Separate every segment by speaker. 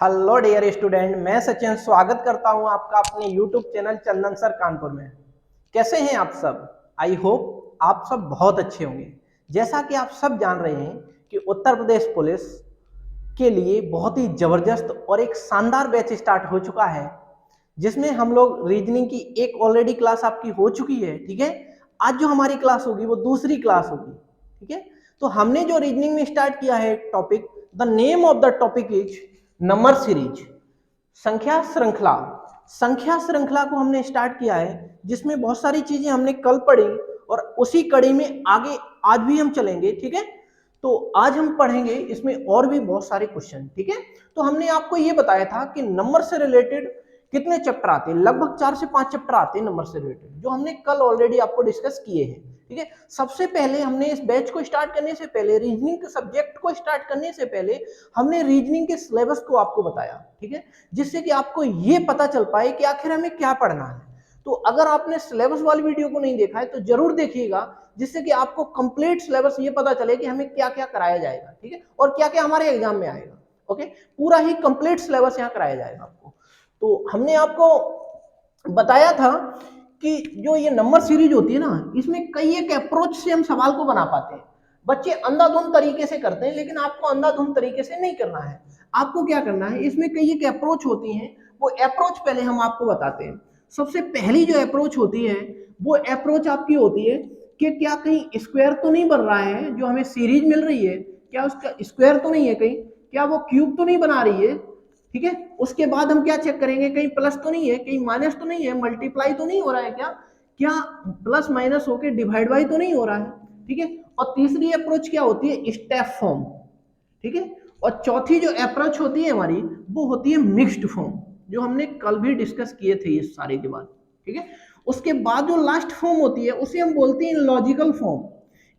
Speaker 1: Hello dear student, मैं सचिन स्वागत करता हूं आपका अपने यूट्यूब चैनल चंदन सर कानपुर में। कैसे हैं आप सब? आई होप आप सब बहुत अच्छे होंगे। जैसा कि आप सब जान रहे हैं कि उत्तर प्रदेश पुलिस के लिए बहुत ही जबरदस्त और एक शानदार बैच स्टार्ट हो चुका है, जिसमें हम लोग रीजनिंग की एक ऑलरेडी क्लास आपकी हो चुकी है। ठीक है, आज जो हमारी क्लास होगी वो दूसरी क्लास होगी। ठीक है, तो हमने जो रीजनिंग में स्टार्ट किया है topic, the name of the topic is number series, संख्या श्रृंखला। संख्या श्रृंखला को हमने स्टार्ट किया है, जिसमें बहुत सारी चीजें हमने कल पढ़ी और उसी कड़ी में आगे आज भी हम चलेंगे। ठीक है, तो आज हम पढ़ेंगे इसमें और भी बहुत सारे क्वेश्चन। ठीक है, तो हमने आपको ये बताया था कि नंबर से रिलेटेड कितने चैप्टर आते हैं, लगभग 4 से 5 चैप्टर आते हैं नंबर से रिलेटेड, जो हमने कल ऑलरेडी आपको डिस्कस किए हैं। ठीक है, सबसे पहले हमने इस बैच को स्टार्ट करने से पहले, रीजनिंग के सब्जेक्ट को स्टार्ट करने से पहले हमने रीजनिंग के सिलेबस को आपको बताया। ठीक है, जिससे कि आपको ये पता चल पाए कि आखिर हमें क्या पढ़ना है। तो अगर आपने सिलेबस वाली वीडियो को नहीं देखा है तो जरूर देखिएगा, जिससे कि आपको कंप्लीट सिलेबस ये पता चले कि हमें क्या क्या कराया जाएगा। ठीक है, और क्या क्या हमारे एग्जाम में आएगा। ओके, पूरा ही कंप्लीट सिलेबस यहाँ कराया जाएगा आपको। तो हमने आपको बताया था कि जो ये नंबर सीरीज होती है ना, इसमें कई एक अप्रोच से हम सवाल को बना पाते हैं। बच्चे अंधाधुंध तरीके से करते हैं, लेकिन आपको अंधाधुंध तरीके से नहीं करना है। आपको क्या करना है, इसमें कई एक अप्रोच होती हैं, वो अप्रोच पहले हम आपको बताते हैं। सबसे पहली जो अप्रोच होती है, वो अप्रोच आपकी होती है कि क्या कहीं स्क्वायर तो नहीं बन रहा है, जो हमें सीरीज मिल रही है क्या उसका स्क्वायर तो नहीं है, कहीं क्या वो क्यूब तो नहीं बना रही है। ठीक है, उसके बाद हम क्या चेक करेंगे, कहीं प्लस तो नहीं है, कहीं माइनस तो नहीं है, मल्टीप्लाई तो नहीं हो रहा है, क्या क्या प्लस माइनस होके डिवाइड बाई तो नहीं हो रहा है। ठीक है, और तीसरी अप्रोच क्या होती है, स्टेप फॉर्म। ठीक है, और चौथी जो अप्रोच होती है हमारी, वो होती है मिक्स्ड फॉर्म, जो हमने कल भी डिस्कस किए थे ये सारे के बाद। ठीक है, उसके बाद जो लास्ट फॉर्म होती है उसे हम बोलते हैं लॉजिकल फॉर्म।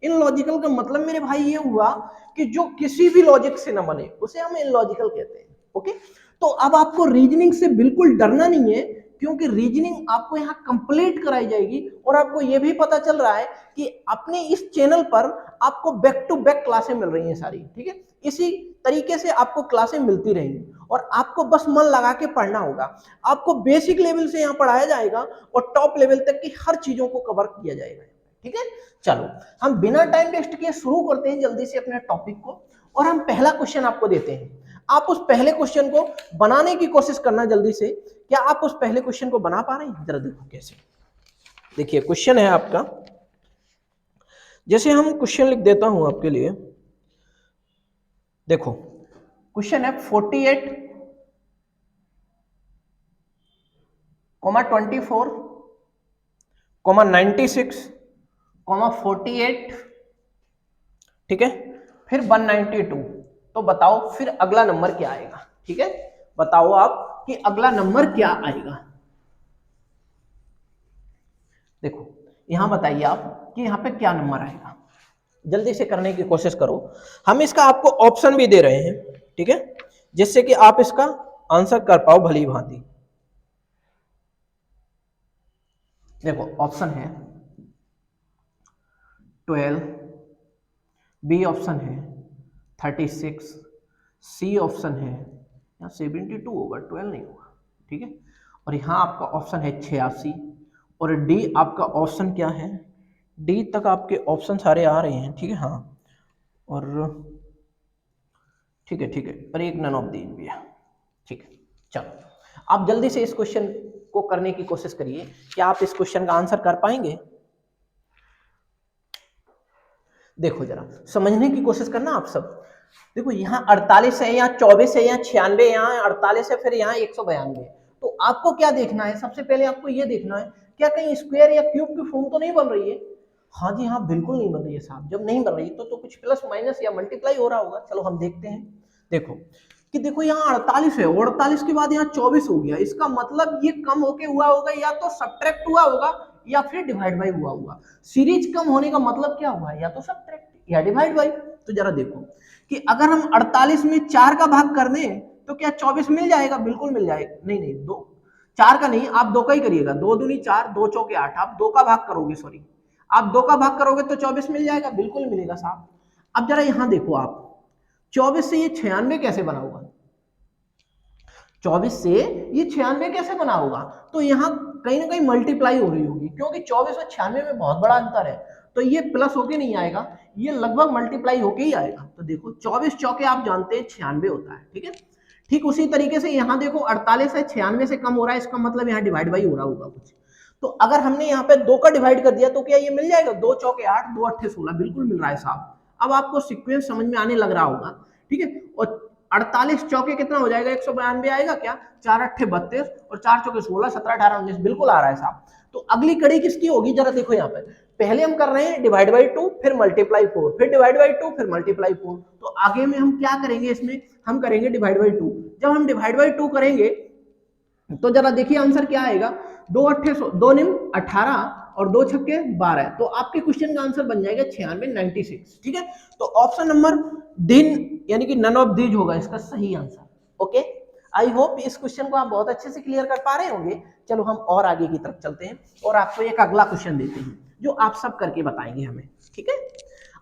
Speaker 1: इन लॉजिकल का मतलब मेरे भाई ये हुआ कि जो किसी भी लॉजिक से न बने उसे हम इनलॉजिकल कहते हैं। ओके, तो अब आपको रीजनिंग से बिल्कुल डरना नहीं है, क्योंकि रीजनिंग आपको यहाँ कंप्लीट कराई जाएगी। और आपको यह भी पता चल रहा है कि अपने इस चैनल पर आपको बैक टू बैक क्लासें मिल रही हैं सारी। ठीक है, इसी तरीके से आपको क्लासें मिलती रहेंगी और आपको बस मन लगा के पढ़ना होगा। आपको बेसिक लेवल से यहाँ पढ़ाया जाएगा और टॉप लेवल तक की हर चीजों को कवर किया जाएगा। ठीक है, चलो हम बिना टाइम वेस्ट किए शुरू करते हैं जल्दी से अपने टॉपिक को, और हम पहला क्वेश्चन आपको देते हैं। आप उस पहले क्वेश्चन को बनाने की कोशिश करना जल्दी से। क्या आप उस पहले क्वेश्चन को बना पा रहे हैं? जरा देखो कैसे। देखिए क्वेश्चन है आपका, जैसे हम क्वेश्चन लिख देता हूं आपके लिए। देखो क्वेश्चन है 48, 24, 96, 48, ठीक है, फिर 192। तो बताओ फिर अगला नंबर क्या आएगा। ठीक है, बताओ आप कि अगला नंबर क्या आएगा। देखो यहां बताइए आप कि यहां पे क्या नंबर आएगा, जल्दी से करने की कोशिश करो। हम इसका आपको ऑप्शन भी दे रहे हैं, ठीक है, जिससे कि आप इसका आंसर कर पाओ भली भांति। देखो ऑप्शन है 12, बी ऑप्शन है 36, सी ऑप्शन है, यहाँ 72 होगा, 12 नहीं होगा। ठीक है, और यहाँ आपका ऑप्शन है 86, और डी आपका ऑप्शन क्या है, डी तक आपके ऑप्शन सारे आ रहे हैं। ठीक है, हाँ, और ठीक है, ठीक है, और एक नन ऑफ दीज भी है। ठीक है, चलो आप जल्दी से इस क्वेश्चन को करने की कोशिश करिए। क्या आप इस क्वेश्चन का आंसर कर पाएंगे? देखो जरा समझने की कोशिश करना आप सब। देखो यहाँ 48 है, यहाँ 24 है, यहाँ 96, यहाँ 48 है, फिर यहाँ 192। तो आपको क्या देखना है, सबसे पहले आपको ये देखना है क्या कहीं स्क्वायर या क्यूब की फॉर्म तो नहीं बन रही है। हाँ जी हाँ, बिल्कुल नहीं बन रही है साहब। जब नहीं बन रही तो कुछ प्लस माइनस या मल्टीप्लाई हो रहा होगा। चलो हम देखते हैं। देखो कि देखो यहाँ 48 है, 48 के बाद यहाँ 24 हो गया, इसका मतलब ये कम होके हुआ होगा, या तो सब्ट्रैक्ट हुआ होगा या फिर डिवाइड बाई हुआ होगा। सीरीज कम होने का मतलब क्या हुआ, या तो सब्ट्रैक्ट या डिवाइड बाई। तो जरा देखो कि अगर हम 48 में 4 का भाग कर दें तो क्या 24 मिल जाएगा? बिल्कुल मिल जाएगा। नहीं नहीं, दो 4 का नहीं, आप 2 का ही करिएगा। 2 दूनी 4, 2 चौके 8, आप 2 का भाग करोगे, सॉरी आप 2 का भाग करोगे तो 24 मिल जाएगा, बिल्कुल मिलेगा साहब। अब जरा यहां देखो आप, 24 से ये 96 कैसे बना हुआ? 24 से ये 96 कैसे बना होगा? तो यहाँ कहीं ना कहीं मल्टीप्लाई हो रही होगी, क्योंकि 24 और 96 में बहुत बड़ा अंतर है, तो ये प्लस होके नहीं आएगा, ये लगभग मल्टीप्लाई होके ही आएगा। तो देखो 24 चौके आप जानते हैं 96 होता है, ठीक है। ठीक उसी तरीके से यहाँ देखो 48 है, 96 से कम हो रहा है, इसका मतलब यहाँ डिवाइड बाई हो रहा होगा कुछ। तो अगर हमने यहाँ पे 2 का डिवाइड कर दिया तो क्या ये मिल जाएगा? 2 चौके 8, 2 अट्ठे 16, बिल्कुल मिल रहा है साहब। अब आपको सीक्वेंस समझ में आने लग रहा होगा, ठीक है। और 48 चौके कितना हो जाएगा? 192 आएगा क्या? 4 अट्ठे 32 और 4 चौके 16, 17 18 19, बिल्कुल आ रहा है साहब। तो अगली कड़ी किसकी होगी जरा देखो यहाँ पे। पहले हम कर रहे हैं डिवाइड बाई 2, फिर मल्टीप्लाई 4, फिर डिवाइड बाई 2, फिर मल्टीप्लाई 4। तो आगे में हम क्या करेंगे? इसमें हम करेंगे डिवाइड बाई 2। जब हम डिवाइड बाई 2 करेंगे तो जरा देखिए आंसर क्या आएगा। 2 अट्ठे 2 निम 18 और 2 छक्के 12, तो आपके क्वेश्चन का आंसर बन जाएगा 96, 96, ठीक है। तो ऑप्शन नंबर दिन यानी कि नन ऑफ दीज होगा इसका सही आंसर। ओके, आई होप इस क्वेश्चन को आप बहुत अच्छे से क्लियर कर पा रहे होंगे। चलो हम और आगे की तरफ चलते हैं और आपको एक अगला क्वेश्चन देते हैं जो आप सब करके बताएंगे हमें, ठीक है।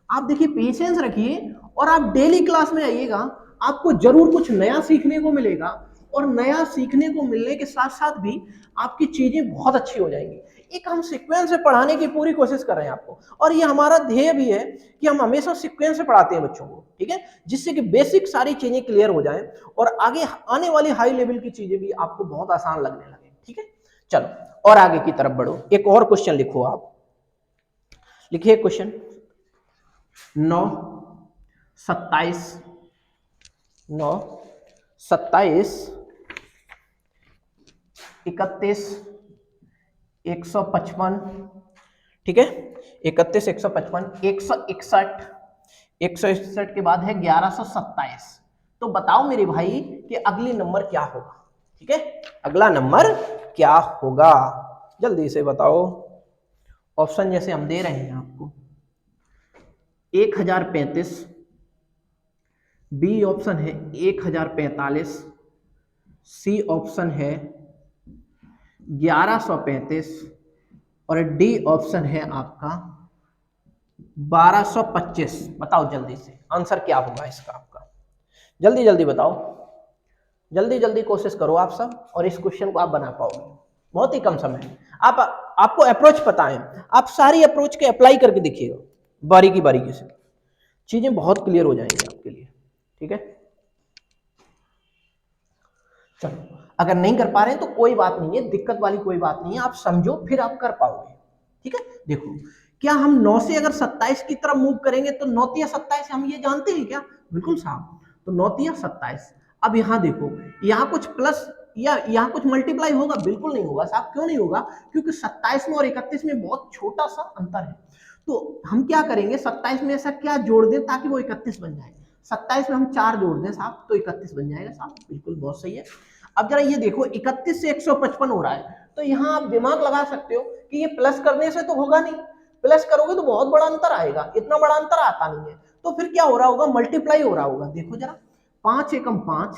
Speaker 1: आप देखिए, पेशेंस रखिए और आप डेली क्लास में आइएगा, आपको जरूर कुछ नया सीखने को मिलेगा, और नया सीखने को मिलने के साथ साथ भी आपकी चीजें बहुत अच्छी हो जाएंगी। एक हम सीक्वेंस से पढ़ाने की पूरी कोशिश कर रहे हैं आपको, और ये हमारा ध्येय भी है कि हम हमेशा सीक्वेंस से पढ़ाते हैं बच्चों को, ठीक है, जिससे कि बेसिक सारी चीजें क्लियर हो जाएं और आगे आने वाली हाई लेवल की चीजें भी आपको बहुत आसान लगने लगे, ठीक है। चलो और आगे की तरफ बढ़ो, एक और क्वेश्चन लिखो। आप लिखिए क्वेश्चन 9, 27, 9, 27, 31, 155, ठीक है, 31, 155, 161, 161 के बाद है 1127। तो बताओ मेरे भाई कि अगली नंबर क्या होगा, ठीक है, अगला नंबर क्या होगा? जल्दी से बताओ। ऑप्शन जैसे हम दे रहे हैं आपको, 1035, बी ऑप्शन है 1045, सी ऑप्शन है 1135 और डी ऑप्शन है आपका 1225। बताओ जल्दी से आंसर क्या होगा इसका आपका, जल्दी जल्दी बताओ, जल्दी जल्दी कोशिश करो आप सब, और इस क्वेश्चन को आप बना पाओगे बहुत ही कम समय में। आपको अप्रोच पता है, आप सारी अप्रोच के अप्लाई करके देखिएगा बारीकी बारीकी से, चीजें बहुत क्लियर हो जाएंगी आपके लिए, ठीक है। चलो अगर नहीं कर पा रहे हैं तो कोई बात नहीं है, दिक्कत वाली कोई बात नहीं है, आप समझो फिर आप कर पाओगे, ठीक है। देखो, क्या हम 9 से अगर 27 की तरफ मूव करेंगे तो 9 या 27 हम ये जानते हैं क्या? बिल्कुल साहब, तो 9 या 27। अब यहाँ देखो, यहाँ कुछ प्लस या यहाँ कुछ मल्टीप्लाई होगा? बिल्कुल नहीं होगा साहब। क्यों नहीं होगा? क्योंकि 27 में और 31 में बहुत छोटा सा अंतर है। तो हम क्या करेंगे, 27 में ऐसा क्या जोड़ दें ताकि वो 31 बन जाए? 27 में हम 4 जोड़ दें साहब तो 31 बन जाएगा साहब, बिल्कुल बहुत सही है। अब जरा ये देखो, 31 से 155 हो रहा है, तो यहाँ आप दिमाग लगा सकते हो कि ये प्लस करने से तो होगा नहीं, प्लस करोगे तो बहुत बड़ा अंतर आएगा, इतना बड़ा अंतर आता नहीं है, तो फिर क्या हो रहा होगा? मल्टीप्लाई हो रहा होगा। देखो जरा, 5 एकम 5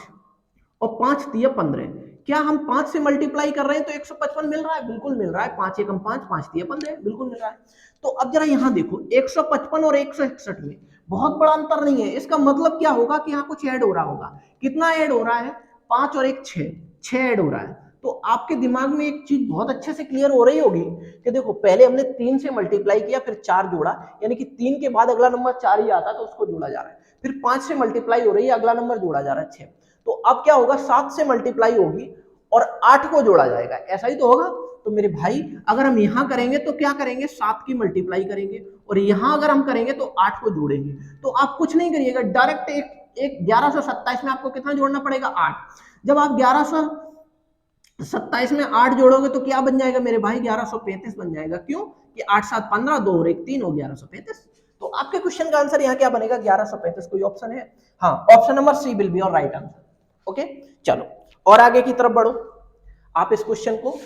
Speaker 1: और 5 तिया 15, क्या हम 5 से मल्टीप्लाई कर रहे हैं तो 155 मिल रहा है? बिल्कुल मिल रहा है। 5 एकम 5, 5 तिया 15, बिल्कुल मिल रहा है। तो अब जरा यहाँ देखो, 155 और 161 में बहुत बड़ा अंतर नहीं है, इसका मतलब क्या होगा कि यहाँ कुछ ऐड हो रहा होगा। कितना ऐड हो रहा है? 5 और 1 6, 6 ऐड हो रहा है। तो आपके दिमाग में एक चीज बहुत अच्छे से क्लियर हो रही होगी कि देखो, पहले हमने 3 से मल्टीप्लाई किया, फिर 4 जोड़ा, यानी कि 3 के बाद अगला नंबर 4 ही आता तो उसको जोड़ा जा रहा है, फिर 5 से मल्टीप्लाई हो रही है, अगला नंबर जोड़ा जा रहा है 6। तो अब क्या होगा? 7 से मल्टीप्लाई होगी और 8 को जोड़ा जाएगा, ऐसा ही तो होगा। तो मेरे भाई, अगर हम यहां करेंगे तो क्या करेंगे? 7 की मल्टीप्लाई करेंगे, और यहां अगर हम करेंगे तो 8 को जोड़ेंगे। तो आप कुछ नहीं करिएगा, डायरेक्ट एक 1127 में आपको कितना जोड़ना पड़ेगा? 8। जब आप 1127 में 8 जोड़ोगे तो क्या बन जाएगा मेरे भाई? 1135 बन जाएगा। क्यों? कि 8 7 15, 2 और 1 3 हो 1135। तो आपके क्वेश्चन का आंसर यहाँ क्या बनेगा? 1135। कोई ऑप्शन है? हाँ, option number C will be your right answer. Okay, चलो और आगे की तरफ बढ़ो। आप इस क्वेश्चन को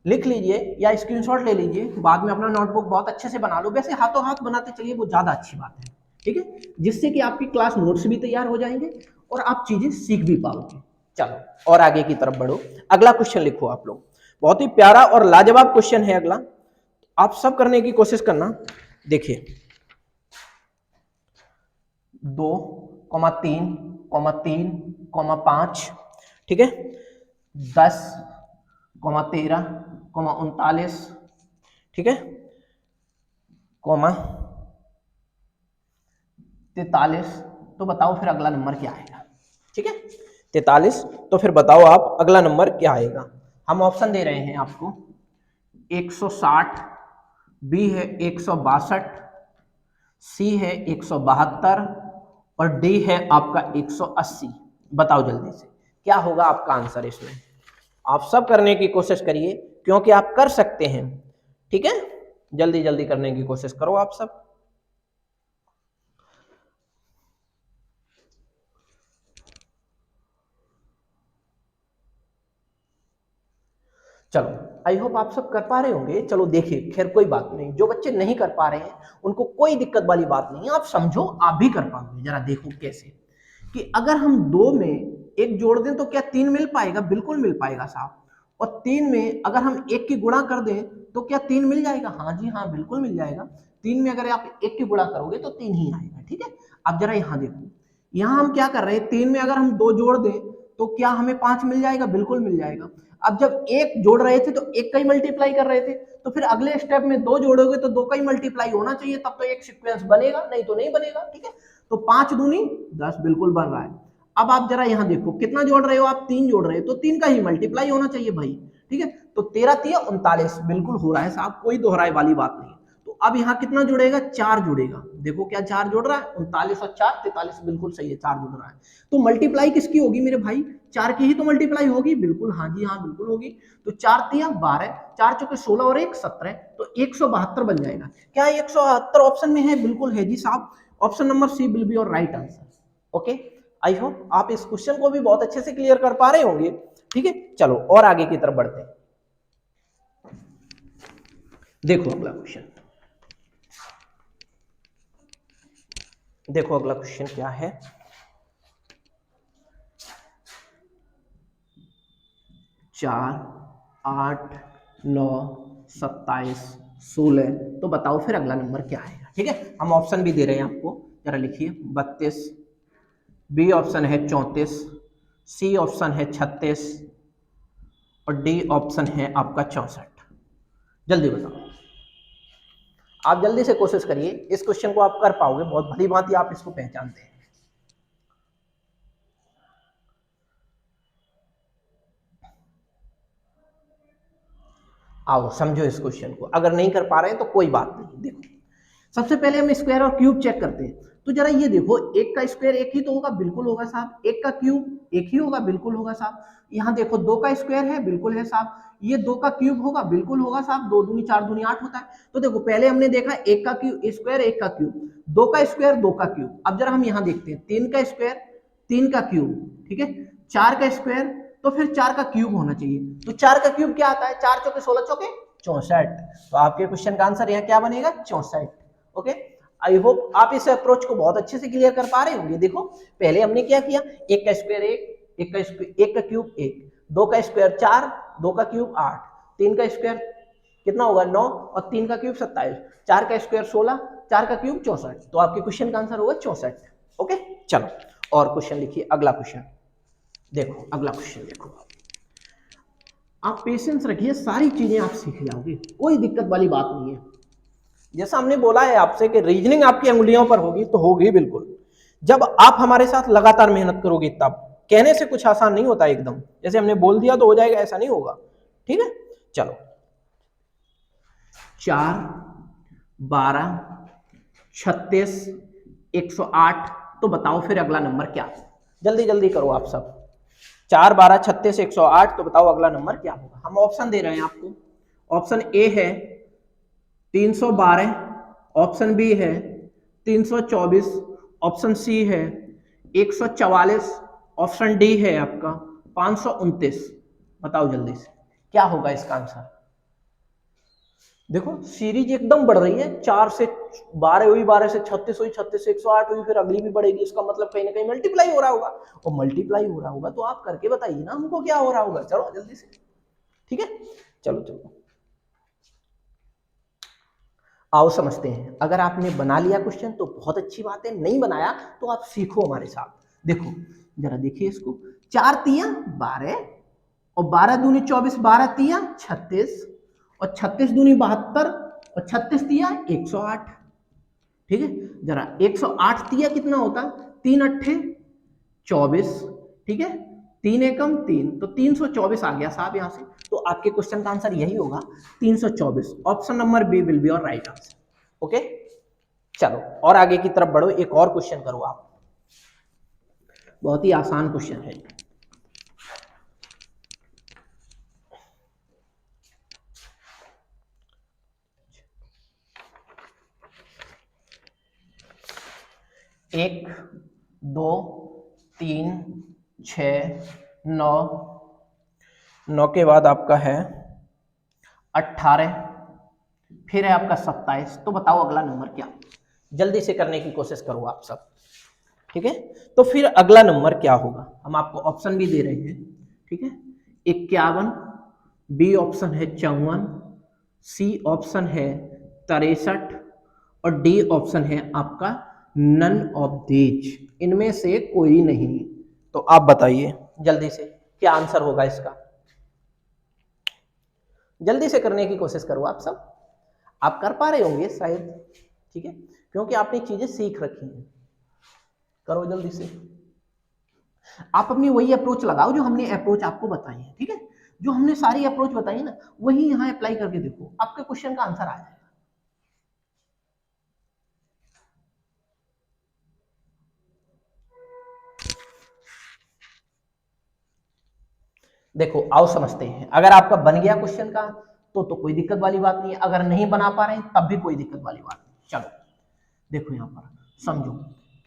Speaker 1: लिख लीजिए या स्क्रीनशॉट ले लीजिए, बाद में अपना नोटबुक बहुत अच्छे से बना लो। वैसे हाथों हाथ बनाते चलिए, वो ज्यादा अच्छी बात है, ठीक है, जिससे कि आपकी क्लास नोट्स भी तैयार हो जाएंगे और आप चीजें सीख भी पाओगे। चलो और आगे की तरफ बढ़ो, अगला क्वेश्चन लिखो आप लोग। बहुत ही प्यारा और लाजवाब क्वेश्चन है अगला, आप सब करने की कोशिश करना। देखिए, 2, 3, 3, 5, ठीक है, 10,13,39, ठीक है, कॉमा 43। तो बताओ फिर अगला नंबर क्या आएगा। ठीक है, 43। तो फिर बताओ आप अगला नंबर क्या आएगा। हम ऑप्शन दे रहे हैं आपको, 160, बी है 162, सी है 172 और डी है आपका 180। बताओ जल्दी से क्या होगा आपका आंसर इसमें। आप सब करने की कोशिश करिए क्योंकि आप कर सकते हैं। ठीक है, जल्दी जल्दी करने की कोशिश करो आप सब। चलो, आई होप आप सब कर पा रहे होंगे। चलो देखिए, खैर कोई बात नहीं, जो बच्चे नहीं कर पा रहे हैं उनको कोई दिक्कत वाली बात नहीं है। आप समझो, आप भी कर पाओगे। जरा देखो कैसे, कि अगर हम 2 में एक जोड़ दें तो क्या 3 मिल पाएगा? बिल्कुल मिल पाएगा साहब। और 3 में अगर हम 1 की गुणा कर दें तो क्या 3 मिल जाएगा? हाँ जी हाँ, बिल्कुल मिल जाएगा। 3 में अगर आप 1 की गुणा करोगे तो 3 ही आएगा। ठीक है, अब जरा यहाँ देखो, यहाँ हम क्या कर रहे हैं, 3 में अगर हम 2 जोड़ दें तो क्या हमें 5 मिल जाएगा? बिल्कुल मिल जाएगा। अब जब 1 जोड़ रहे थे तो 1 का ही मल्टीप्लाई कर रहे थे, तो फिर अगले स्टेप में 2 जोड़ोगे तो 2 का ही मल्टीप्लाई होना चाहिए, तब तो एक सीक्वेंस बनेगा, नहीं तो नहीं बनेगा। ठीक है, तो 5 दूनी 10 बिल्कुल बन रहा है। अब आप जरा यहाँ देखो, कितना जोड़ रहे हो आप? 3 जोड़ रहे हो, तो 3 का ही मल्टीप्लाई होना चाहिए भाई। ठीक है, तो 13 3 39 बिल्कुल हो रहा है साहब, कोई दोहराए वाली बात नहीं। तो अब यहाँ कितना जुड़ेगा? 4 जुड़ेगा। देखो क्या 4 जोड़ रहा है, 39 और 4 43, बिल्कुल सही है, 4 जुड़ रहा है। तो मल्टीप्लाई किसकी होगी मेरे भाई? 4 की ही तो मल्टीप्लाई होगी। बिल्कुल, हाँ जी हाँ, बिल्कुल होगी। तो 4 3 12, 4 चौके 16 और 1 17, तो 172 बन जाएगा। क्या 172 ऑप्शन में है? बिल्कुल है जी साहब। Option number C will be your right answer. Okay, I hope आप इस क्वेश्चन को भी बहुत अच्छे से क्लियर कर पा रहे होंगे। ठीक है, चलो और आगे की तरफ बढ़ते हैं। देखो अगला क्वेश्चन, देखो अगला क्वेश्चन क्या है। 4 8 9 27 16, तो बताओ फिर अगला नंबर क्या आएगा। ठीक है, हम ऑप्शन भी दे रहे हैं आपको, जरा लिखिए। 32, बी ऑप्शन है 34, सी ऑप्शन है 36 और डी ऑप्शन है आपका 64। जल्दी बताओ, आप जल्दी से कोशिश करिए, इस क्वेश्चन को आप कर पाओगे, बहुत भली भांति आप इसको पहचानते हैं। आओ समझो इस क्वेश्चन को, अगर नहीं कर पा रहे हैं तो कोई बात नहीं। देखो, सबसे पहले हम स्क्वायर और क्यूब चेक करते हैं। तो जरा ये देखो, एक का स्क्वायर एक ही तो होगा, बिल्कुल होगा साहब। एक का क्यूब एक ही होगा, बिल्कुल होगा साहब। यहाँ देखो, 2 का स्क्वायर है, बिल्कुल है साहब। ये 2 का क्यूब होगा, बिल्कुल होगा साहब। 2 दूनी 4 दूनी 8 होता है। तो देखो, पहले हमने देखा एक का क्यूब स्क्वायर, एक का क्यूब, 2 का स्क्वायर 2 का क्यूब। अब जरा हम यहाँ देखते हैं, 3 का स्क्वायर 3 का क्यूब, ठीक है, 4 का स्क्वायर, तो फिर 4 का क्यूब होना चाहिए। तो 4 का क्यूब क्या आता है? 4 चौके 16 चौके 64। तो आपके क्वेश्चन का आंसर यहाँ क्या बनेगा? 64। ओके, आई होप आप इस अप्रोच को बहुत अच्छे से क्लियर कर पा रहे होंगे। देखो, पहले हमने क्या किया, एक का स्क्वायर एक का क्यूब एक, 2 का स्क्वायर 4, 2 का क्यूब 8, 3 का स्क्वायर कितना होगा 9 और 3 का क्यूब 27, 4 का स्क्वायर 16, 4 का क्यूब 64। तो आपके क्वेश्चन का आंसर होगा 64। ओके, चलो और क्वेश्चन लिखिए। अगला क्वेश्चन देखो, अगला क्वेश्चन देखो, आप पेशेंस रखिए, सारी चीजें आप सीख जाओगे, कोई दिक्कत वाली बात नहीं है। जैसा हमने बोला है आपसे कि रीजनिंग आपकी अंगुलियों पर होगी, तो होगी बिल्कुल, जब आप हमारे साथ लगातार मेहनत करोगे तब। कहने से कुछ आसान नहीं होता एकदम, जैसे हमने बोल दिया तो हो जाएगा, ऐसा नहीं होगा। ठीक है, चलो 4 12 36 108, तो बताओ फिर अगला नंबर क्या है। जल्दी जल्दी करो आप सब। 4 12 36 108, तो बताओ अगला नंबर क्या होगा। हम ऑप्शन दे रहे हैं आपको। ऑप्शन ए है 312, ऑप्शन बी है 324, ऑप्शन सी है 144, ऑप्शन डी है आपका 529। बताओ जल्दी से क्या होगा इसका आंसर। देखो, सीरीज एकदम बढ़ रही है, 4 से 12 हुई, 12 से 36 हुई, 36 से 108 हुई, फिर अगली भी बढ़ेगी। इसका मतलब कहीं ना कहीं मल्टीप्लाई हो रहा होगा, और मल्टीप्लाई हो रहा होगा तो आप करके बताइए ना हमको क्या हो रहा होगा। चलो जल्दी से, ठीक है, चलो चलो आओ समझते हैं। अगर आपने बना लिया क्वेश्चन तो बहुत अच्छी बात है, नहीं बनाया तो आप सीखो हमारे साथ। देखो जरा देखिए इसको, 4 3 12, और 12 दूनी 24, 12 तिया 36, और 36 दूनी 72, और 36 तिया 108। ठीक है, जरा 108 तिया कितना होता, 3 अट्ठे 24, ठीक है, 3 एकम 3, तो 324 आ गया साहब यहां से। तो आपके क्वेश्चन का आंसर यही होगा 324। Option number B will be your right answer. Okay, चलो और आगे की तरफ बढ़ो, एक और क्वेश्चन करो आप, बहुत ही आसान क्वेश्चन है। एक, दो, तीन, छ, 9, 9 के बाद आपका है 18, फिर है आपका 27। तो बताओ अगला नंबर क्या, जल्दी से करने की कोशिश करो आप सब। ठीक है, तो फिर अगला नंबर क्या होगा, हम आपको ऑप्शन भी दे रहे हैं। ठीक है, 51, बी ऑप्शन है 54, सी ऑप्शन है 63, और डी ऑप्शन है आपका नन ऑफ दीज, इनमें से कोई नहीं। तो आप बताइए जल्दी से क्या आंसर होगा इसका, जल्दी से करने की कोशिश करो आप सब, आप कर पा रहे होंगे शायद। ठीक है, क्योंकि आपने चीजें सीख रखी हैं, करो जल्दी से। आप अपनी वही अप्रोच लगाओ जो हमने अप्रोच आपको बताई है। ठीक है, जो हमने सारी अप्रोच बताई ना, वही यहां अप्लाई करके देखो, आपके क्वेश्चन का आंसर आ जाएगा। देखो आओ समझते हैं, अगर आपका बन गया क्वेश्चन का तो कोई दिक्कत वाली बात नहीं है, अगर नहीं बना पा रहे हैं तब भी कोई दिक्कत वाली बात नहीं। चलो देखो यहां पर समझो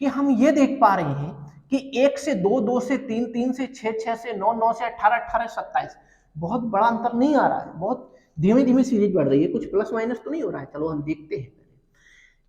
Speaker 1: कि हम ये देख पा रहे हैं कि 1 से 2, 2 से 3, 3 से 6, 6 से 9, 9 से 18, 18 से 27, बहुत बड़ा अंतर नहीं आ रहा है, बहुत धीमे धीमे सीरीज बढ़ रही है, कुछ प्लस माइनस तो नहीं हो रहा है। चलो हम देखते हैं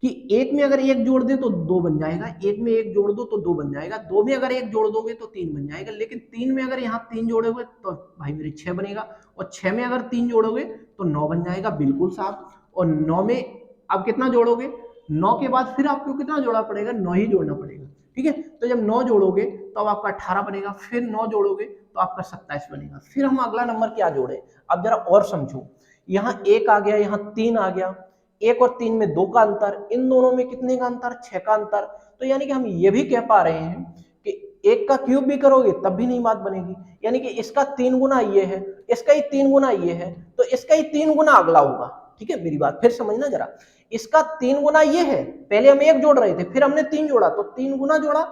Speaker 1: कि एक में अगर एक जोड़ दे तो दो बन जाएगा, एक में एक जोड़ दो तो दो बन जाएगा, दो में अगर एक जोड़ दोगे तो तीन बन जाएगा, लेकिन तीन में अगर यहाँ तीन जोड़ोगे तो भाई मेरे 6 बनेगा, और 6 में अगर तीन जोड़ोगे तो 9 बन जाएगा, बिल्कुल साफ। और 9 में अब कितना जोड़ोगे, 9 के बाद फिर आपको कितना जोड़ना पड़ेगा, 9 ही जोड़ना पड़ेगा। ठीक है, तो जब 9 जोड़ोगे तो अब आपका 18 बनेगा, फिर 9 जोड़ोगे तो आपका 27 बनेगा। फिर हम अगला नंबर क्या जोड़े, अब जरा और समझो, यहाँ 1 आ गया, यहाँ 3 आ गया, 1 और 3 में 2 का अंतर, इन दोनों में कितने का अंतर, 6 का अंतर। तो यानी कि हम ये भी कह पा रहे हैं कि 1 का क्यूब भी करोगे तब भी नहीं बात बनेगी, यानी कि इसका 3 गुना ये है, इसका ही 3 गुना ये है, तो इसका ही 3 गुना अगला होगा। ठीक है, मेरी बात फिर समझना जरा, इसका 3 गुना ये है, पहले हम 1 जोड़ रहे थे, फिर हमने 3 जोड़ा तो 3 गुना जोड़ा,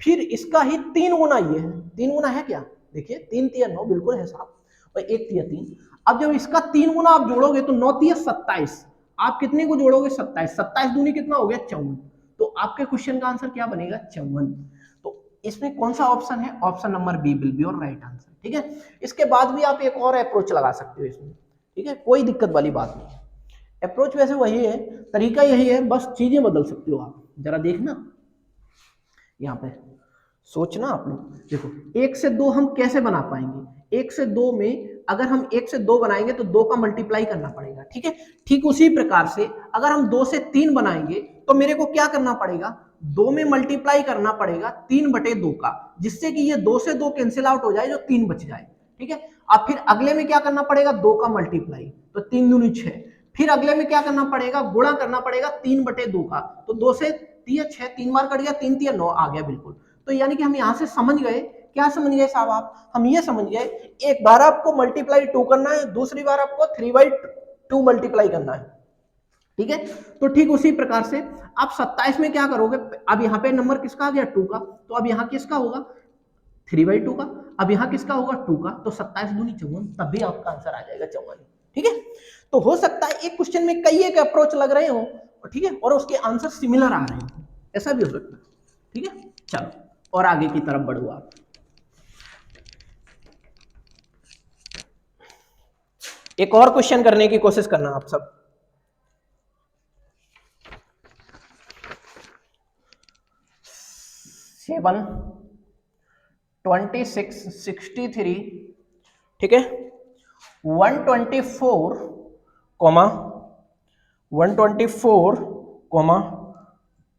Speaker 1: फिर इसका ही 3 गुना ये है, 3 गुना है क्या, देखिए 3 तिया 9 बिल्कुल है साहब, और 1 तिया 3। अब जब इसका 3 गुना आप जोड़ोगे तो 9 तिया 27, आप कितने को जोड़ोगे, 27, 27 दूनी कितना हो गया 54। तो आपके क्वेश्चन का आंसर क्या बनेगा, 54। तो इसमें कौन सा ऑप्शन है, option number B will be your right answer. ठीक है, इसके बाद भी आप एक और अप्रोच लगा सकते हो इसमें। ठीक है, कोई दिक्कत वाली बात नहीं है, अप्रोच वैसे वही है, तरीका यही है, बस चीजें बदल सकते हो आप। जरा देखना यहाँ पे, सोचना आप लोग, देखो 1 से 2 हम कैसे बना पाएंगे, 1 से 2 में अगर हम 1 से 2 बनाएंगे तो 2 का मल्टीप्लाई करना पड़ेगा। ठीक है, ठीक उसी प्रकार से अगर हम 2 से 3 बनाएंगे तो मेरे को क्या करना पड़ेगा, 2 में मल्टीप्लाई करना पड़ेगा 3/2 का, जिससे कि ये 2 से 2 कैंसिल आउट हो जाए, जो 3 बच जाए। ठीक है, अब फिर अगले में क्या करना पड़ेगा, 2 का मल्टीप्लाई, तो 3 दूनी 6, फिर अगले में क्या करना पड़ेगा, गुणा करना पड़ेगा 3/2 का, तो 2 से 6, 3 बार कट गया, 3 तिया 9 आ गया बिल्कुल। तो यानी कि हम यहां से समझ गए, क्या समझ गए साहब आप, हम ये समझ गए एक बार आपको मल्टीप्लाई 2 करना है, दूसरी बार आपको 3/2 मल्टीप्लाई करना है। ठीक है, तो ठीक उसी प्रकार से आप 27 में क्या करोगे, अब यहाँ पे नंबर किसका आ गया 2 का, तो अब यहाँ किसका होगा 3/2 का, अब यहाँ किसका होगा 2 का, तो 27 दूनी 54, तब भी आपका आंसर आ जाएगा 54। ठीक है, तो हो सकता है एक क्वेश्चन में कई एक अप्रोच लग रहे हो, ठीक है, और उसके आंसर सिमिलर आ रहे हो, ऐसा भी हो सकता है। ठीक है, चलो और आगे की तरफ बढ़ो आप। एक और क्वेश्चन करने की कोशिश करना आप सब। सेवन 26 63, ठीक है, 124 कॉमा 124 कॉमा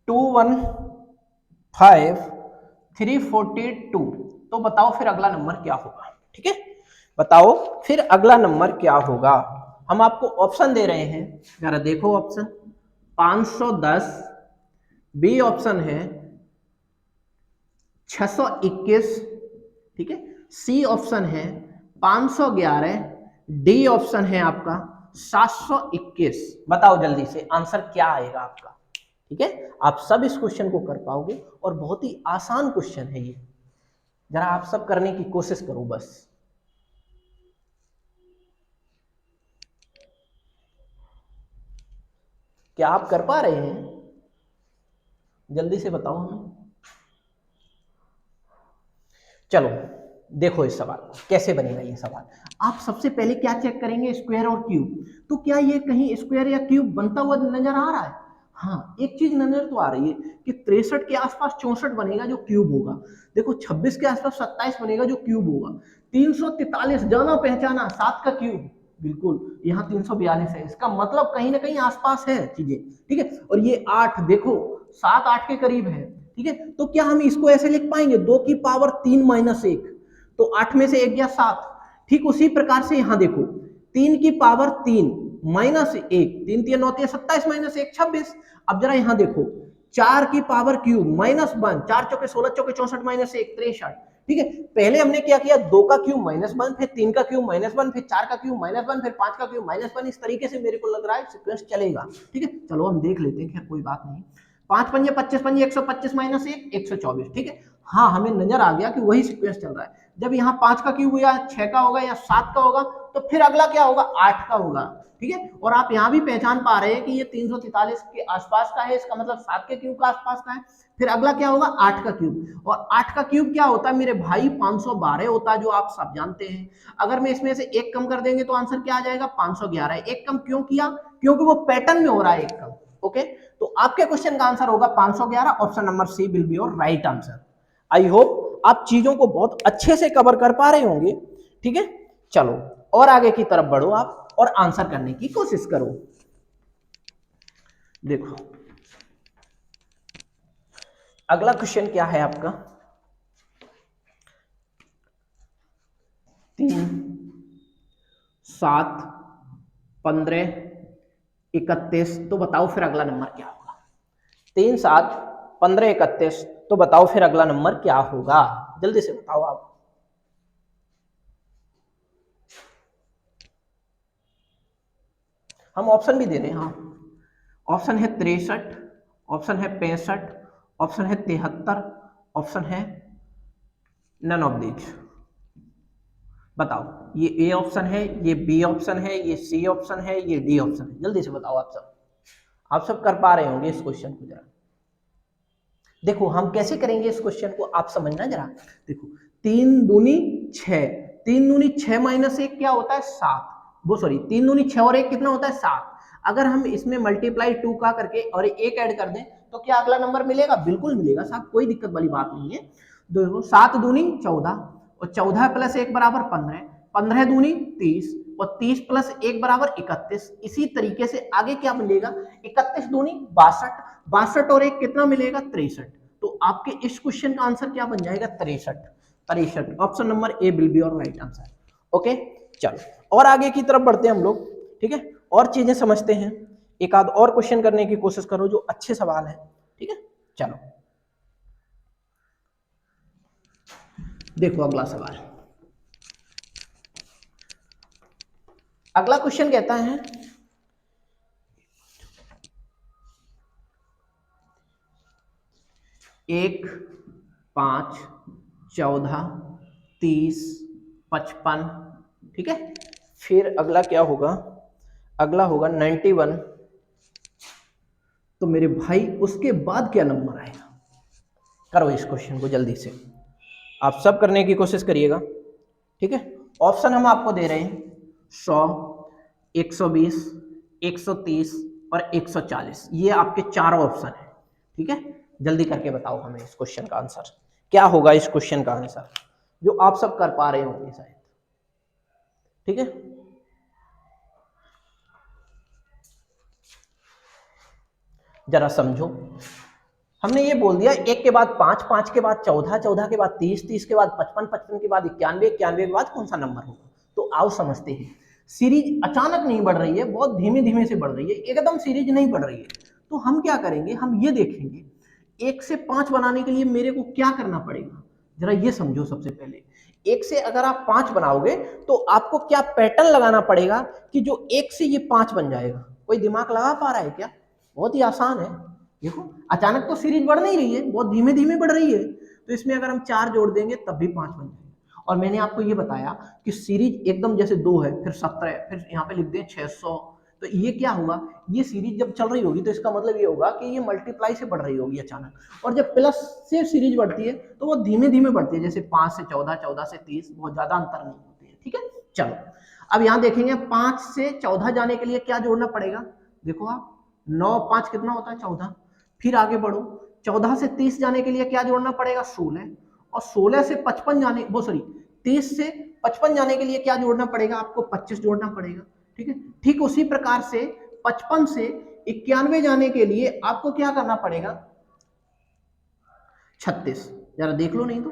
Speaker 1: 215 342। तो बताओ फिर अगला नंबर क्या होगा। ठीक है, बताओ फिर अगला नंबर क्या होगा। हम आपको ऑप्शन दे रहे हैं, जरा देखो ऑप्शन 510, बी ऑप्शन है 621, ठीक है, सी ऑप्शन है 511, डी ऑप्शन है आपका 721। बताओ जल्दी से आंसर क्या आएगा आपका। ठीक है, आप सब इस क्वेश्चन को कर पाओगे और बहुत ही आसान क्वेश्चन है ये, जरा आप सब करने की कोशिश करो बस। क्या आप कर पा रहे हैं? जल्दी से बताओ हमें। चलो देखो इस सवाल को कैसे बनेगा ये सवाल। आप सबसे पहले क्या चेक करेंगे, स्क्वायर और क्यूब। तो क्या ये कहीं स्क्वायर या क्यूब बनता हुआ नजर आ रहा है? हाँ, एक चीज नजर तो आ रही है कि 63 के आसपास 64 बनेगा जो क्यूब होगा। देखो 26 के आसपास 27 बनेगा जो क्यूब होगा। 343 जाना पहचाना 7 का क्यूब, बिल्कुल यहाँ 342 है, इसका मतलब कहीं ना कहीं आसपास है चीजें। ठीक है, और ये 8 देखो 7 8 के करीब है। ठीक है, तो क्या हम इसको ऐसे लिख पाएंगे 2 की पावर 3 माइनस 1, तो 8 में से 1 गया 7। ठीक उसी प्रकार से यहां देखो 3 की पावर 3 माइनस 1, 3 3 9 27 माइनस 1 26। अब जरा यहां देखो 4 की पावर क्यूब माइनस 1, 4 चौके 16 चौके 64 माइनस 1 63। ठीक है, पहले हमने क्या किया 2 का क्यूब माइनस 1, फिर 3 का क्यूब माइनस 1, फिर 4 का क्यूब माइनस 1, फिर 5 का क्यूब माइनस 1। इस तरीके से मेरे को लग रहा है सीक्वेंस चलेगा। ठीक है, चलो हम देख लेते हैं, खैर कोई बात नहीं। 5 पंजे 25 पंजे 125 माइनस 1 124। ठीक है, हाँ हमें नजर आ गया कि वही सीक्वेंस चल रहा है। जब यहाँ 5 का क्यूब या 6 का होगा या 7 का होगा तो फिर अगला क्या होगा 8 का होगा। ठीक है, और आप यहाँ भी पहचान पा रहे हैं कि ये 343 के आसपास का है, इसका मतलब 7 के क्यूब का आसपास का है। फिर अगला क्या होगा 8 का क्यूब, और 8 का क्यूब क्या होता है मेरे भाई 512 होता है, जो आप सब जानते हैं। अगर मैं इसमें से एक कम कर देंगे तो आंसर क्या आ जाएगा 511। एक कम क्यों किया, क्योंकि वो पैटर्न में हो रहा है एक कम। ओके, तो आपके क्वेश्चन का आंसर होगा 511, option number C will be your right answer. I hope आप चीजों को बहुत अच्छे से कवर कर पा रहे होंगे। ठीक है, चलो और आगे की तरफ बढ़ो आप और आंसर करने की कोशिश करो। देखो अगला क्वेश्चन क्या है आपका, 3 7 15 31। तो बताओ फिर अगला नंबर क्या होगा। 3 7 15 31, तो बताओ फिर अगला नंबर क्या होगा, जल्दी से बताओ आप। हम ऑप्शन भी दे रहे हैं, हाँ ऑप्शन है 63, ऑप्शन है 65, ऑप्शन है 73, ऑप्शन है नन ऑफ दीज। बताओ, ये ए ऑप्शन है, ये बी ऑप्शन है, ये सी ऑप्शन है, ये डी ऑप्शन है। जल्दी से बताओ आप सब कर पा रहे होंगे इस क्वेश्चन को। जरा देखो हम कैसे करेंगे इस क्वेश्चन को, आप समझना जरा। देखो 3 दूनी 6, 3 दूनी 6 माइनस 1 क्या होता है 7, वो सॉरी 3 दूनी 6 और 1 कितना होता है 7। अगर हम इसमें मल्टीप्लाई 2 का करके और एक ऐड कर दें तो क्या अगला नंबर मिलेगा, बिल्कुल मिलेगा साहब, कोई दिक्कत वाली बात नहीं है। देखो 7 दूनी 14 और 14 प्लस 1 बराबर 15, 15 दूनी 30 और 30 प्लस 1 बराबर 31। इसी तरीके से आगे क्या मिलेगा 31 दूनी 62, 62 और 1 कितना मिलेगा 63। तो आपके इस क्वेश्चन का आंसर क्या बन जाएगा 63। Option number A will be your right answer. Okay, चलो और आगे की तरफ बढ़ते हैं हम लोग। ठीक है, और चीजें समझते हैं, एक आध और क्वेश्चन करने की कोशिश करो जो अच्छे सवाल है। ठीक है, चलो देखो अगला सवाल। अगला क्वेश्चन कहता है 1 5 14 30 55। ठीक है, फिर अगला क्या होगा, अगला होगा 91। तो मेरे भाई उसके बाद क्या नंबर आएगा, करो इस क्वेश्चन को जल्दी से, आप सब करने की कोशिश करिएगा। ठीक है, ऑप्शन हम आपको दे रहे हैं 100 120 130 और 140, ये आपके चारों ऑप्शन है। ठीक है, जल्दी करके बताओ हमें इस क्वेश्चन का आंसर क्या होगा, इस क्वेश्चन का आंसर जो आप सब कर पा रहे होंगे शायद। ठीक है, जरा समझो, हमने ये बोल दिया 1 के बाद 5, 5 के बाद 14, 14 के बाद 30, 30 के बाद 55, 55 के बाद 91, 91 के बाद कौन सा नंबर होगा। तो आओ समझते हैं। सीरीज अचानक नहीं बढ़ रही है, बहुत धीमे धीमे से बढ़ रही है, एकदम सीरीज नहीं बढ़ रही है। तो हम क्या करेंगे, हम ये देखेंगे 1 से 5 बनाने के लिए मेरे को क्या करना पड़ेगा, जरा ये समझो। सबसे पहले 1 से अगर आप 5 बनाओगे तो आपको क्या पैटर्न लगाना पड़ेगा कि जो 1 से ये 5 बन जाएगा। कोई दिमाग लगा पा रहा है क्या? बहुत ही आसान है। देखो अचानक तो सीरीज बढ़ नहीं रही है, बहुत धीमे धीमे बढ़ रही है। तो इसमें अगर हम 4 जोड़ देंगे तब भी 5 बन जाएगा। और मैंने आपको ये बताया कि सीरीज एकदम जैसे 2 है, फिर 17, फिर यहाँ पे लिख दें 600, तो ये क्या हुआ, ये सीरीज जब चल रही होगी तो इसका मतलब ये होगा कि ये मल्टीप्लाई से बढ़ रही होगी अचानक। और जब प्लस से सीरीज बढ़ती है तो वो धीमे धीमे बढ़ती है, जैसे 5 से 14, 14 से 30, बहुत ज्यादा अंतर नहीं होती है। ठीक है, चलो अब यहाँ देखेंगे 5 से 14 जाने के लिए क्या जोड़ना पड़ेगा। देखो आप 9 5 कितना होता है 14, फिर आगे बढ़ो 14 से 30 जाने के लिए क्या जोड़ना पड़ेगा 16, और 16 से 55 जाने, वो सॉरी 30 से 55 जाने के लिए क्या जोड़ना पड़ेगा, आपको 25 जोड़ना पड़ेगा। ठीक है, ठीक उसी प्रकार से 55 से 91 जाने के लिए आपको क्या करना पड़ेगा 36। जरा देख लो, नहीं तो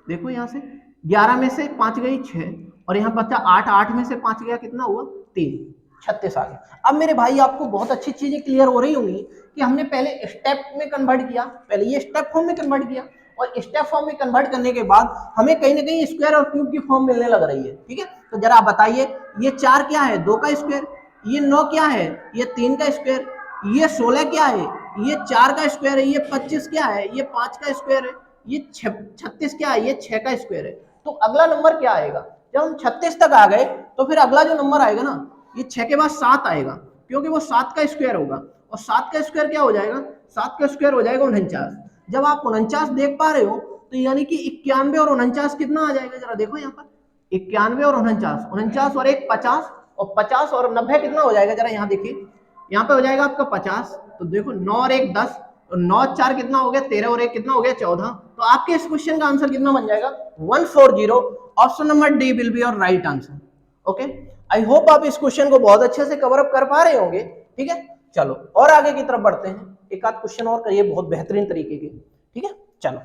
Speaker 1: देखो यहाँ से 11 में से 5 गई 6, और यहाँ बचा 8, 8 में से 5 गया कितना हुआ 3, 36 आ गया। अब मेरे भाई आपको बहुत अच्छी चीजें क्लियर हो रही होंगी कि हमने पहले स्टेप में कन्वर्ट किया, पहले ये स्टेप फॉर्म में कन्वर्ट किया, और स्टेप फॉर्म में कन्वर्ट करने के बाद हमें कहीं ना कहीं स्क्वायर और क्यूब की फॉर्म मिलने लग रही है। ठीक है, तो जरा आप बताइए, ये 4 क्या है 2 का स्क्वायर, ये 9 क्या है ये 3 का स्क्वायर, ये 16 क्या है ये 4 का स्क्वायर है, ये 25 क्या है ये 5 का स्क्वायर है, ये 36 क्या है ये 6 का स्क्वायर है। तो अगला नंबर क्या आएगा, जब हम 36 तक आ गए तो फिर अगला जो नंबर आएगा ना, ये 6 के बाद 7 आएगा, क्योंकि वो 7 का स्क्वायर होगा, और 7 का स्क्वायर क्या हो जाएगा, 7 का स्क्वायर हो जाएगा 49। जब आप 49 देख पा रहे हो तो यानी कि 91 और 49 कितना आ जाएगा, जरा देखो यहाँ पर 91 और 49, 49 और 1 50, और 50 और 90 कितना हो जाएगा, जरा यहाँ देखिए, यहाँ पे हो जाएगा आपका 50। तो देखो 9 और 1 10, और 9 4 कितना हो गया 13, और 1 कितना हो गया 14। तो आपके इस क्वेश्चन का आंसर कितना बन जाएगा 140। Option number D will be your right answer. Okay, I hope आप इस क्वेश्चन को बहुत अच्छे से कवर अप कर पा रहे होंगे। ठीक है, चलो और आगे की तरफ बढ़ते हैं, एक आध क्वेश्चन और करिए बहुत बेहतरीन तरीके के। ठीक है, चलो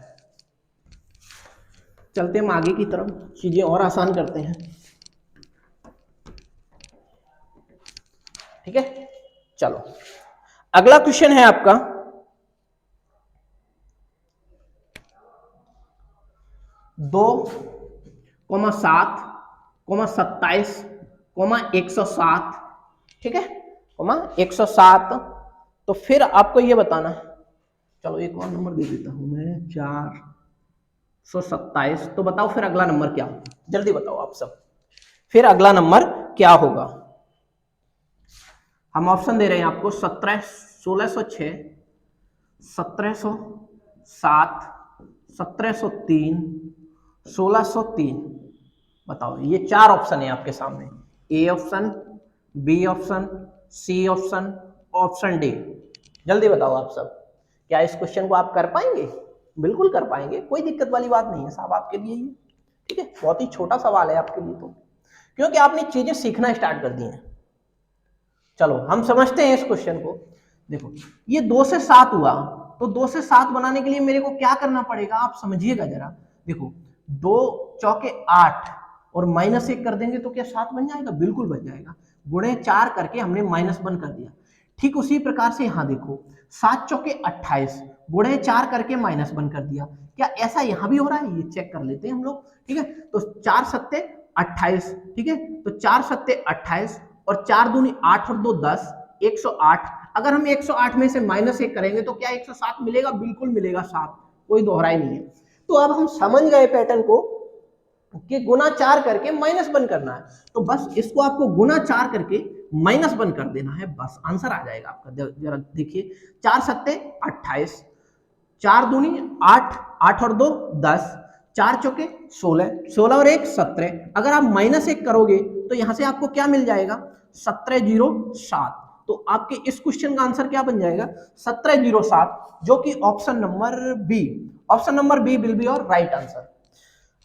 Speaker 1: चलते हम आगे की तरफ, चीजें और आसान करते हैं। ठीक है, चलो अगला क्वेश्चन है आपका 2,7, 27, 107। ठीक है, 107। तो फिर आपको ये बताना है, चलो एक और नंबर दे देता हूं मैं 427। तो बताओ फिर अगला नंबर क्या होगा, जल्दी बताओ आप सब, फिर अगला नंबर क्या होगा। हम ऑप्शन दे रहे हैं आपको 17, 1606, 1707, 1703, 1603। बताओ, ये 4 ऑप्शन है आपके सामने, A option, B option, C option, option D. जल्दी बताओ आप सब, क्या इस क्वेश्चन को आप कर पाएंगे? बिल्कुल कर पाएंगे, कोई दिक्कत वाली बात नहीं है साहब आपके लिए ये। ठीक है, बहुत ही छोटा सवाल है आपके लिए, तो क्योंकि आपने चीजें सीखना स्टार्ट कर दी हैं। चलो हम समझते हैं इस क्वेश्चन को। देखो ये 2 से 7 हुआ, तो 2 से 7 बनाने के लिए मेरे को क्या करना पड़ेगा, आप समझिएगा जरा। देखो 2 चौके 8, और -1 कर देंगे तो क्या 7 बन जाएगा, बिल्कुल बन जाएगा। गुणे 4 करके हमने -1 कर दिया। ठीक उसी प्रकार से यहाँ देखो 7 चौके 28, गुणे 4 करके -1 कर दिया। क्या ऐसा यहाँ भी हो रहा है, ये चेक कर लेते हैं हम लोग। ठीक है, तो 4 सत्ते 28। ठीक है, तो 4 सत्ते 28, और 4 दूनी 8 और 2 10, 108। अगर हम 108 में से -1 करेंगे तो क्या 107 मिलेगा, बिल्कुल मिलेगा 7, कोई दोहराई नहीं है। तो अब हम समझ गए पैटर्न को कि गुना 4 करके -1 करना है, तो बस इसको आपको गुना 4 करके -1 कर देना है, बस आंसर आ जाएगा आपका। जरा देखिए 4 सत्ते 28, 4 दूनी 8, 8 और 2 10, 4 चौके 16, 16 और 1 17। अगर आप -1 करोगे तो यहां से आपको क्या मिल जाएगा 1707। तो आपके इस क्वेश्चन का आंसर क्या बन जाएगा 1707, जो कि option number B, option number B will be your right answer.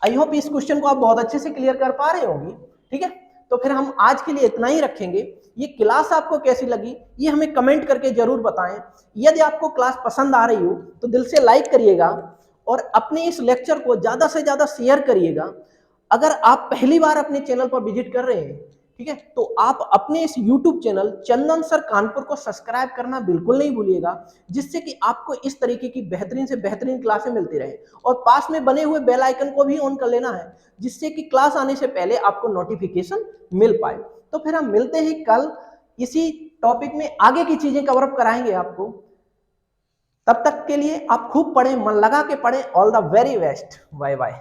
Speaker 1: I hope इस क्वेश्चन को आप बहुत अच्छे से क्लियर कर पा रहे होंगे। ठीक है, तो फिर हम आज के लिए इतना ही रखेंगे। ये क्लास आपको कैसी लगी ये हमें कमेंट करके जरूर बताएं। यदि आपको क्लास पसंद आ रही हो तो दिल से लाइक करिएगा, और अपने इस लेक्चर को ज्यादा से ज्यादा शेयर करिएगा। अगर आप पहली बार अपने चैनल पर विजिट कर रहे हैं, ठीक है, तो आप अपने इस YouTube चैनल चंदन सर कानपुर को सब्सक्राइब करना बिल्कुल नहीं भूलिएगा, जिससे कि आपको इस तरीके की बेहतरीन से बेहतरीन क्लासें मिलती रहे। और पास में बने हुए बेल आइकन को भी ऑन कर लेना है, जिससे कि क्लास आने से पहले आपको नोटिफिकेशन मिल पाए। तो फिर हम मिलते हैं कल इसी टॉपिक में, आगे की चीजें कवर अप कराएंगे आपको। तब तक के लिए आप खूब पढ़ें, मन लगा के पढ़ें। All the very best, bye bye.